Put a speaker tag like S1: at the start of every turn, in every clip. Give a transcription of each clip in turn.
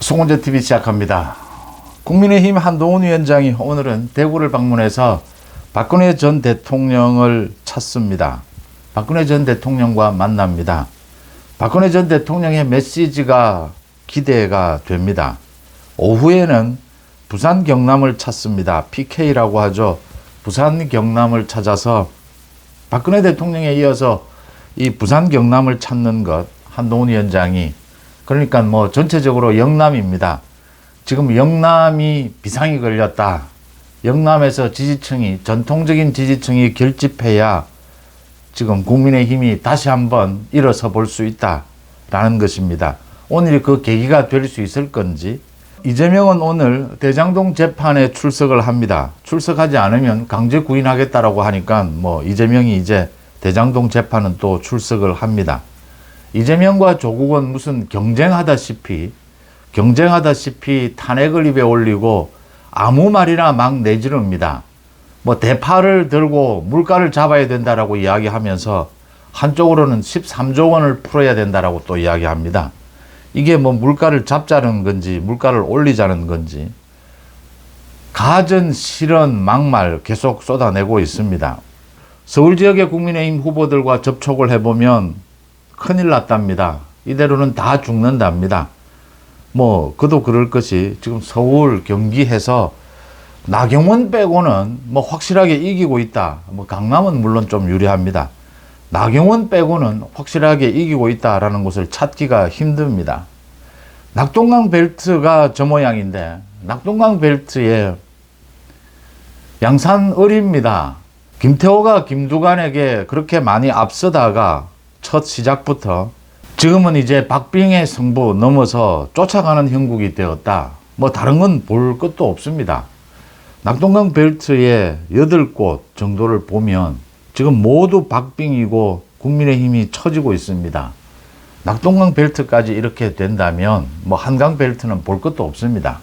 S1: 송원재TV 시작합니다. 국민의힘 한동훈 위원장이 오늘은 대구를 방문해서 박근혜 전 대통령을 찾습니다. 박근혜 전 대통령과 만납니다. 박근혜 전 대통령의 메시지가 기대가 됩니다. 오후에는 부산 경남을 찾습니다. PK라고 하죠. 부산 경남을 찾아서 박근혜 대통령에 이어서 이 부산 경남을 찾는 것, 한동훈 위원장이, 그러니까 뭐 전체적으로 영남입니다. 지금 영남이 비상이 걸렸다. 영남에서 지지층이, 전통적인 지지층이 결집해야 지금 국민의힘이 다시 한번 일어서 볼 수 있다라는 것입니다. 오늘이 그 계기가 될 수 있을 건지. 이재명은 오늘 대장동 재판에 출석을 합니다. 출석하지 않으면 강제 구인하겠다라고 하니까 뭐 이재명이 이제 대장동 재판은 또 출석을 합니다. 이재명과 조국은 무슨 경쟁하다시피 탄핵을 입에 올리고 아무 말이나 막 내지릅니다. 뭐 대파를 들고 물가를 잡아야 된다라고 이야기하면서 한쪽으로는 13조 원을 풀어야 된다라고 또 이야기합니다. 이게 뭐 물가를 잡자는 건지 물가를 올리자는 건지 가전, 실언, 막말 계속 쏟아내고 있습니다. 서울 지역의 국민의힘 후보들과 접촉을 해보면 큰일 났답니다. 이대로는 다 죽는답니다. 뭐 그도 그럴 것이 지금 서울, 경기 해서 나경원 빼고는 뭐 확실하게 이기고 있다. 뭐 강남은 물론 좀 유리합니다. 나경원 빼고는 확실하게 이기고 있다라는 것을 찾기가 힘듭니다. 낙동강 벨트가 저 모양인데 낙동강 벨트에 양산 을입니다. 김태호가 김두관에게 그렇게 많이 앞서다가 첫 시작부터 지금은 이제 박빙의 승부 넘어서 쫓아가는 형국이 되었다. 뭐 다른 건 볼 것도 없습니다. 낙동강 벨트의 8곳 정도를 보면 지금 모두 박빙이고 국민의힘이 처지고 있습니다. 낙동강 벨트까지 이렇게 된다면 뭐 한강 벨트는 볼 것도 없습니다.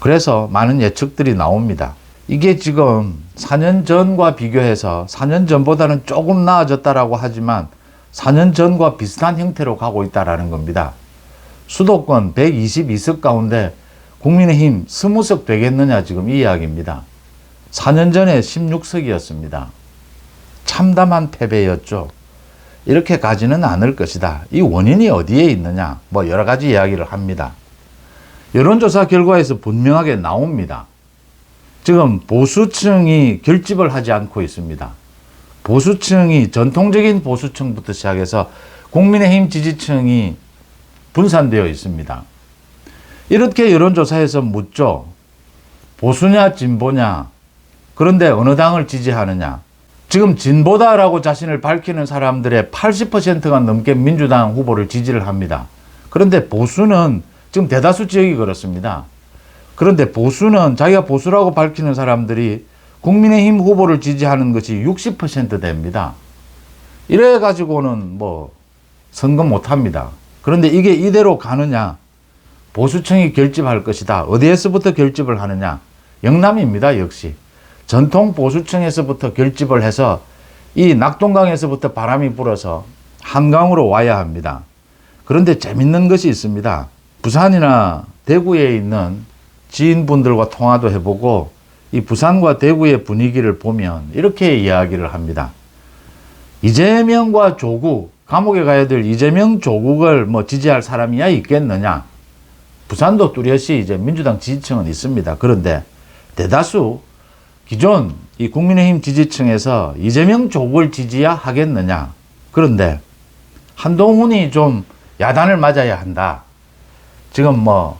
S1: 그래서 많은 예측들이 나옵니다. 이게 지금 4년 전과 비교해서 4년 전보다는 조금 나아졌다라고 하지만 4년 전과 비슷한 형태로 가고 있다라는 겁니다. 수도권 122석 가운데 국민의힘 20석 되겠느냐 지금 이 이야기입니다. 4년 전에 16석이었습니다. 참담한 패배였죠. 이렇게 가지는 않을 것이다. 이 원인이 어디에 있느냐? 뭐 여러 가지 이야기를 합니다. 여론조사 결과에서 분명하게 나옵니다. 지금 보수층이 결집을 하지 않고 있습니다. 보수층이 전통적인 보수층부터 시작해서 국민의힘 지지층이 분산되어 있습니다. 이렇게 여론조사에서 묻죠. 보수냐 진보냐. 그런데 어느 당을 지지하느냐. 지금 진보다라고 자신을 밝히는 사람들의 80%가 넘게 민주당 후보를 지지를 합니다. 그런데 보수는 지금 대다수 지역이 그렇습니다. 그런데 보수는 자기가 보수라고 밝히는 사람들이 국민의힘 후보를 지지하는 것이 60% 됩니다. 이래 가지고는 뭐 선거 못 합니다. 그런데 이게 이대로 가느냐? 보수층이 결집할 것이다. 어디에서부터 결집을 하느냐? 영남입니다. 역시. 전통 보수층에서부터 결집을 해서 이 낙동강에서부터 바람이 불어서 한강으로 와야 합니다. 그런데 재밌는 것이 있습니다. 부산이나 대구에 있는 지인분들과 통화도 해보고 이 부산과 대구의 분위기를 보면 이렇게 이야기를 합니다. 이재명과 조국, 감옥에 가야 될 이재명, 조국을 뭐 지지할 사람이야 있겠느냐? 부산도 뚜렷이 이제 민주당 지지층은 있습니다. 그런데 대다수 기존 이 국민의힘 지지층에서 이재명, 조국을 지지야 하겠느냐? 그런데 한동훈이 좀 야단을 맞아야 한다. 지금 뭐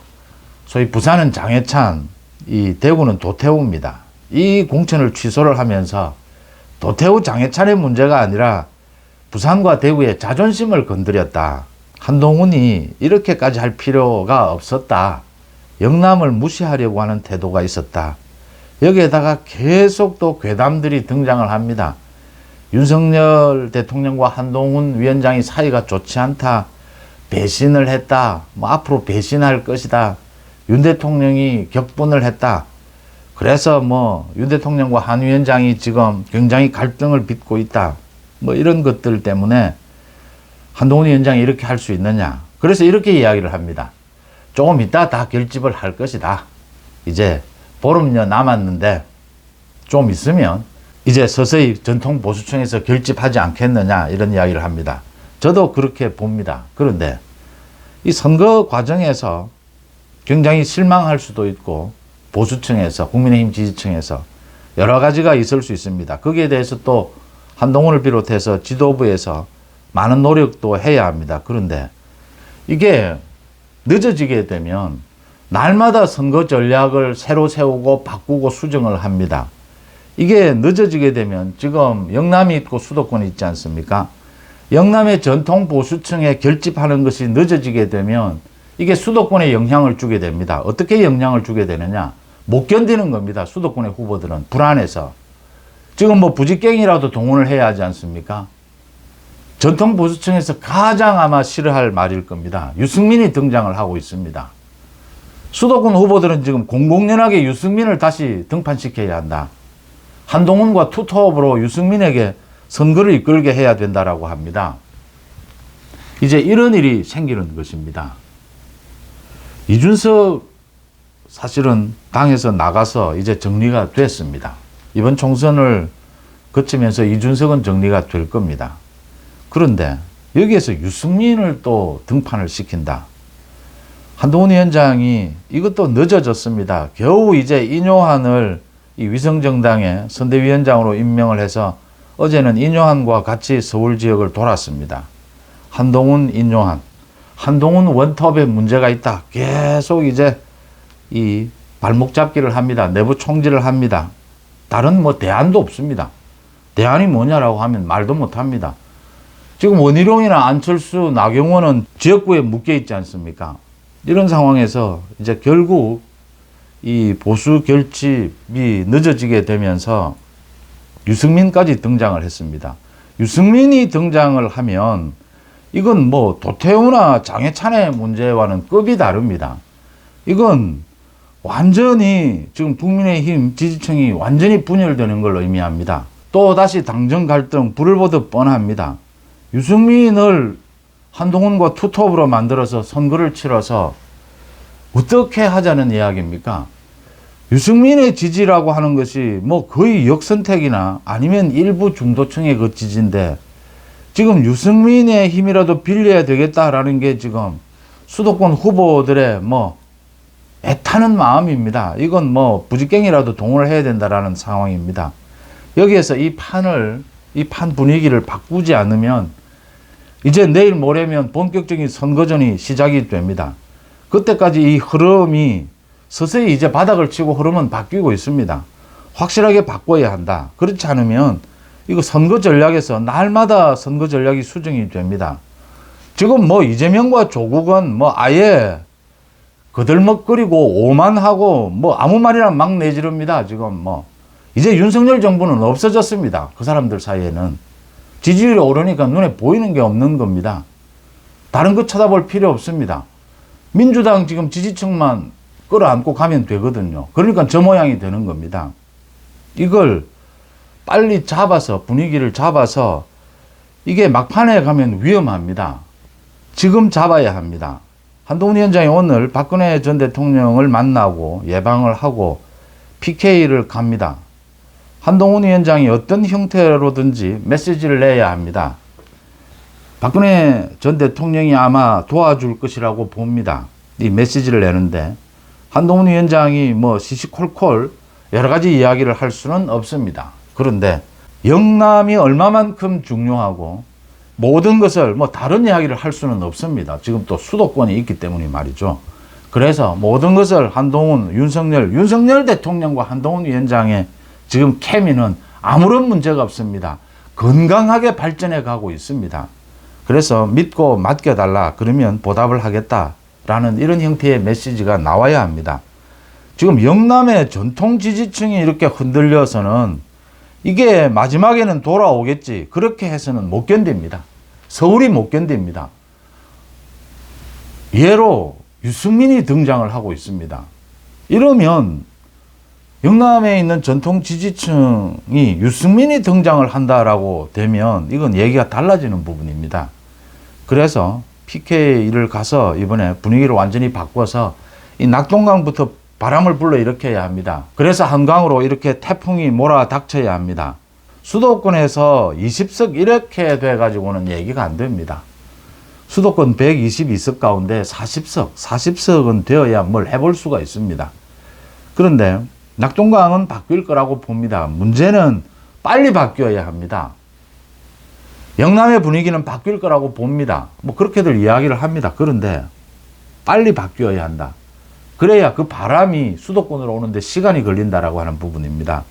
S1: 소위 부산은 장해찬, 이 대구는 도태우입니다. 이 공천을 취소를 하면서 도태우 장해찬의 문제가 아니라 부산과 대구의 자존심을 건드렸다. 한동훈이 이렇게까지 할 필요가 없었다. 영남을 무시하려고 하는 태도가 있었다. 여기에다가 계속 또 괴담들이 등장을 합니다. 윤석열 대통령과 한동훈 위원장이 사이가 좋지 않다. 배신을 했다. 뭐 앞으로 배신할 것이다. 윤 대통령이 격분을 했다. 그래서 뭐 윤 대통령과 한 위원장이 지금 굉장히 갈등을 빚고 있다. 뭐 이런 것들 때문에 한동훈 위원장이 이렇게 할 수 있느냐. 그래서 이렇게 이야기를 합니다. 조금 이따 다 결집을 할 것이다. 이제 보름여 남았는데 좀 있으면 이제 서서히 전통보수층에서 결집하지 않겠느냐 이런 이야기를 합니다. 저도 그렇게 봅니다. 그런데 이 선거 과정에서 굉장히 실망할 수도 있고 보수층에서 국민의힘 지지층에서 여러 가지가 있을 수 있습니다. 거기에 대해서 또 한동훈을 비롯해서 지도부에서 많은 노력도 해야 합니다. 그런데 이게 늦어지게 되면 날마다 선거 전략을 새로 세우고 바꾸고 수정을 합니다. 이게 늦어지게 되면 지금 영남이 있고 수도권이 있지 않습니까? 영남의 전통 보수층에 결집하는 것이 늦어지게 되면 이게 수도권에 영향을 주게 됩니다. 어떻게 영향을 주게 되느냐? 못 견디는 겁니다. 수도권의 후보들은 불안해서. 지금 뭐 부직갱이라도 동원을 해야 하지 않습니까? 전통 보수층에서 가장 아마 싫어할 말일 겁니다. 유승민이 등장을 하고 있습니다. 수도권 후보들은 지금 공공연하게 유승민을 다시 등판시켜야 한다. 한동훈과 투톱으로 유승민에게 선거를 이끌게 해야 된다라고 합니다. 이제 이런 일이 생기는 것입니다. 이준석 사실은 당에서 나가서 이제 정리가 됐습니다. 이번 총선을 거치면서 이준석은 정리가 될 겁니다. 그런데 여기에서 유승민을 또 등판을 시킨다. 한동훈 위원장이 이것도 늦어졌습니다. 겨우 이제 인효한을 이 위성정당의 선대위원장으로 임명을 해서 어제는 인효한과 같이 서울 지역을 돌았습니다. 한동훈, 인효한. 한동훈 원톱에 문제가 있다. 계속 이제 이 발목 잡기를 합니다. 내부 총질을 합니다. 다른 뭐 대안도 없습니다. 대안이 뭐냐라고 하면 말도 못 합니다. 지금 원희룡이나 안철수, 나경원은 지역구에 묶여 있지 않습니까? 이런 상황에서 이제 결국 이 보수 결집이 늦어지게 되면서 유승민까지 등장을 했습니다. 유승민이 등장을 하면 이건 뭐 도태우나 장해찬의 문제와는 급이 다릅니다. 이건 완전히 지금 국민의힘 지지층이 완전히 분열되는 걸 의미합니다. 또 다시 당정 갈등 불을 보듯 뻔합니다. 유승민을 한동훈과 투톱으로 만들어서 선거를 치러서 어떻게 하자는 이야기입니까? 유승민의 지지라고 하는 것이 뭐 거의 역선택이나 아니면 일부 중도층의 그 지지인데 지금 유승민의 힘이라도 빌려야 되겠다라는 게 지금 수도권 후보들의 뭐 애타는 마음입니다. 이건 뭐 부직갱이라도 동원을 해야 된다라는 상황입니다. 여기에서 이 판 분위기를 바꾸지 않으면 이제 내일 모레면 본격적인 선거전이 시작이 됩니다. 그때까지 이 흐름이 서서히 이제 바닥을 치고 흐름은 바뀌고 있습니다. 확실하게 바꿔야 한다. 그렇지 않으면 이거 선거 전략에서 날마다 선거 전략이 수정이 됩니다. 지금 뭐 이재명과 조국은 뭐 아예 거들먹거리고 오만하고 뭐 아무 말이나 막 내지릅니다. 지금 뭐 이제 윤석열 정부는 없어졌습니다. 그 사람들 사이에는 지지율이 오르니까 눈에 보이는 게 없는 겁니다. 다른 거 쳐다볼 필요 없습니다. 민주당 지금 지지층만 끌어안고 가면 되거든요. 그러니까 저 모양이 되는 겁니다. 이걸 빨리 잡아서 분위기를 잡아서 이게 막판에 가면 위험합니다. 지금 잡아야 합니다. 한동훈 위원장이 오늘 박근혜 전 대통령을 만나고 예방을 하고 PK를 갑니다. 한동훈 위원장이 어떤 형태로든지 메시지를 내야 합니다. 박근혜 전 대통령이 아마 도와줄 것이라고 봅니다. 이 메시지를 내는데 한동훈 위원장이 뭐 시시콜콜 여러 가지 이야기를 할 수는 없습니다. 그런데 영남이 얼마만큼 중요하고 모든 것을 뭐 다른 이야기를 할 수는 없습니다. 지금 또 수도권이 있기 때문에 말이죠. 그래서 모든 것을 한동훈, 윤석열 대통령과 한동훈 위원장의 지금 케미는 아무런 문제가 없습니다. 건강하게 발전해 가고 있습니다. 그래서 믿고 맡겨달라 그러면 보답을 하겠다라는 이런 형태의 메시지가 나와야 합니다. 지금 영남의 전통 지지층이 이렇게 흔들려서는 이게 마지막에는 돌아오겠지 그렇게 해서는 못 견딥니다. 서울이 못 견딥니다. 예로 유승민이 등장을 하고 있습니다. 이러면 영남에 있는 전통 지지층이 유승민이 등장을 한다라고 되면 이건 얘기가 달라지는 부분입니다. 그래서 PK를 가서 이번에 분위기를 완전히 바꿔서 이 낙동강부터 바람을 불러 일으켜야 합니다. 그래서 한강으로 이렇게 태풍이 몰아닥쳐야 합니다. 수도권에서 20석 이렇게 돼가지고는 얘기가 안 됩니다. 수도권 122석 가운데 40석은 되어야 뭘 해볼 수가 있습니다. 그런데 낙동강은 바뀔 거라고 봅니다. 문제는 빨리 바뀌어야 합니다. 영남의 분위기는 바뀔 거라고 봅니다. 뭐 그렇게들 이야기를 합니다. 그런데 빨리 바뀌어야 한다. 그래야 그 바람이 수도권으로 오는데 시간이 걸린다라고 하는 부분입니다.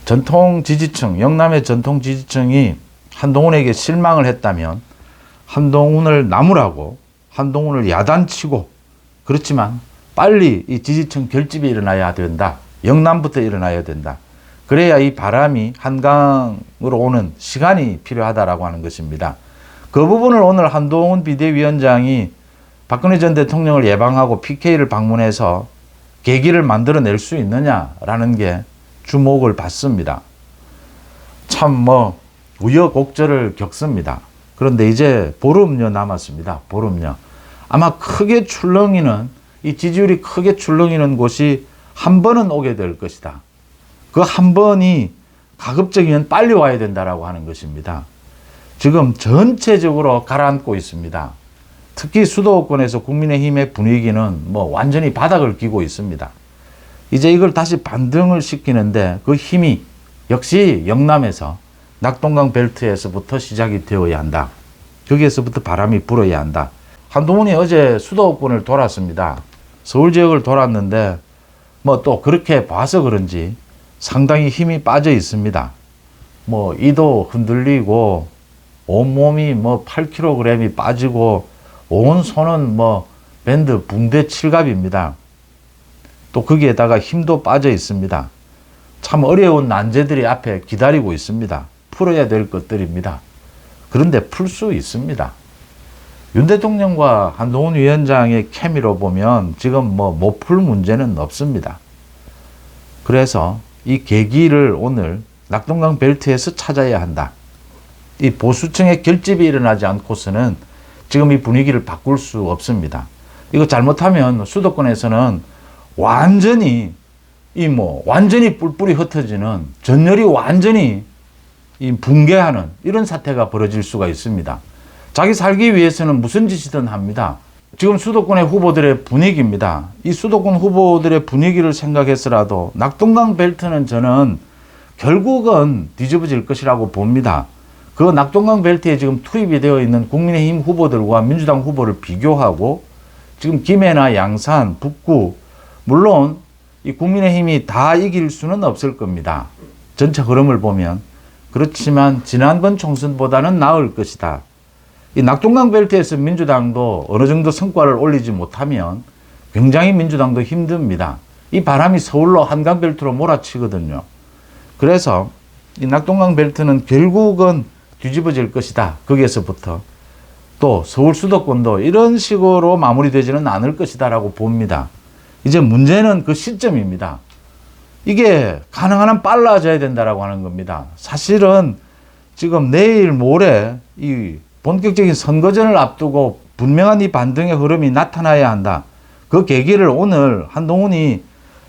S1: 전통 지지층, 영남의 전통 지지층이 한동훈에게 실망을 했다면 한동훈을 나무라고, 한동훈을 야단치고, 그렇지만 빨리 이 지지층 결집이 일어나야 된다. 영남부터 일어나야 된다. 그래야 이 바람이 한강으로 오는 시간이 필요하다라고 하는 것입니다. 그 부분을 오늘 한동훈 비대위원장이 박근혜 전 대통령을 예방하고 PK를 방문해서 계기를 만들어낼 수 있느냐라는 게 주목을 받습니다. 참 우여곡절을 겪습니다. 그런데 이제 보름여 남았습니다. 보름여. 아마 크게 출렁이는, 이 지지율이 크게 출렁이는 곳이 한 번은 오게 될 것이다. 그 한 번이 가급적이면 빨리 와야 된다라고 하는 것입니다. 지금 전체적으로 가라앉고 있습니다. 특히 수도권에서 국민의힘의 분위기는 완전히 바닥을 기고 있습니다. 이제 이걸 다시 반등을 시키는데 그 힘이 역시 영남에서 낙동강 벨트에서부터 시작이 되어야 한다. 거기에서부터 바람이 불어야 한다. 한동훈이 어제 수도권을 돌았습니다. 서울 지역을 돌았는데 또 그렇게 봐서 그런지 상당히 힘이 빠져 있습니다. 이도 흔들리고 온몸이 8kg이 빠지고 온 손은 밴드 붕대 칠갑입니다. 또 거기에다가 힘도 빠져 있습니다. 참 어려운 난제들이 앞에 기다리고 있습니다. 풀어야 될 것들입니다. 그런데 풀 수 있습니다. 윤 대통령과 한동훈 위원장의 케미로 보면 지금 못 풀 문제는 없습니다. 그래서 이 계기를 오늘 낙동강 벨트에서 찾아야 한다. 이 보수층의 결집이 일어나지 않고서는 지금 이 분위기를 바꿀 수 없습니다. 이거 잘못하면 수도권에서는 완전히 완전히 뿔뿔이 흩어지는, 전열이 완전히 붕괴하는 이런 사태가 벌어질 수가 있습니다. 자기 살기 위해서는 무슨 짓이든 합니다. 지금 수도권의 후보들의 분위기입니다. 이 수도권 후보들의 분위기를 생각해서라도 낙동강 벨트는 저는 결국은 뒤집어질 것이라고 봅니다. 그 낙동강 벨트에 지금 투입이 되어 있는 국민의힘 후보들과 민주당 후보를 비교하고 지금 김해나 양산, 북구, 물론 이 국민의힘이 다 이길 수는 없을 겁니다. 전체 흐름을 보면. 그렇지만 지난번 총선보다는 나을 것이다. 이 낙동강 벨트에서 민주당도 어느 정도 성과를 올리지 못하면 굉장히 민주당도 힘듭니다. 이 바람이 서울로 한강 벨트로 몰아치거든요. 그래서 이 낙동강 벨트는 결국은 뒤집어질 것이다. 거기에서부터. 또 서울 수도권도 이런 식으로 마무리되지는 않을 것이다 라고 봅니다. 이제 문제는 그 시점입니다. 이게 가능한 한 빨라져야 된다라고 하는 겁니다. 사실은 지금 내일 모레 이 본격적인 선거전을 앞두고 분명한 이 반등의 흐름이 나타나야 한다. 그 계기를 오늘 한동훈이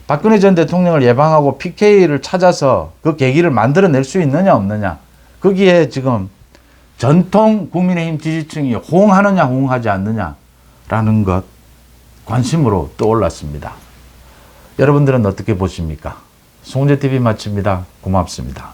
S1: 박근혜 전 대통령을 예방하고 PK를 찾아서 그 계기를 만들어낼 수 있느냐 없느냐. 거기에 지금 전통 국민의힘 지지층이 호응하느냐 호응하지 않느냐라는 것 관심으로 떠올랐습니다. 여러분들은 어떻게 보십니까? 송재TV 마칩니다. 고맙습니다.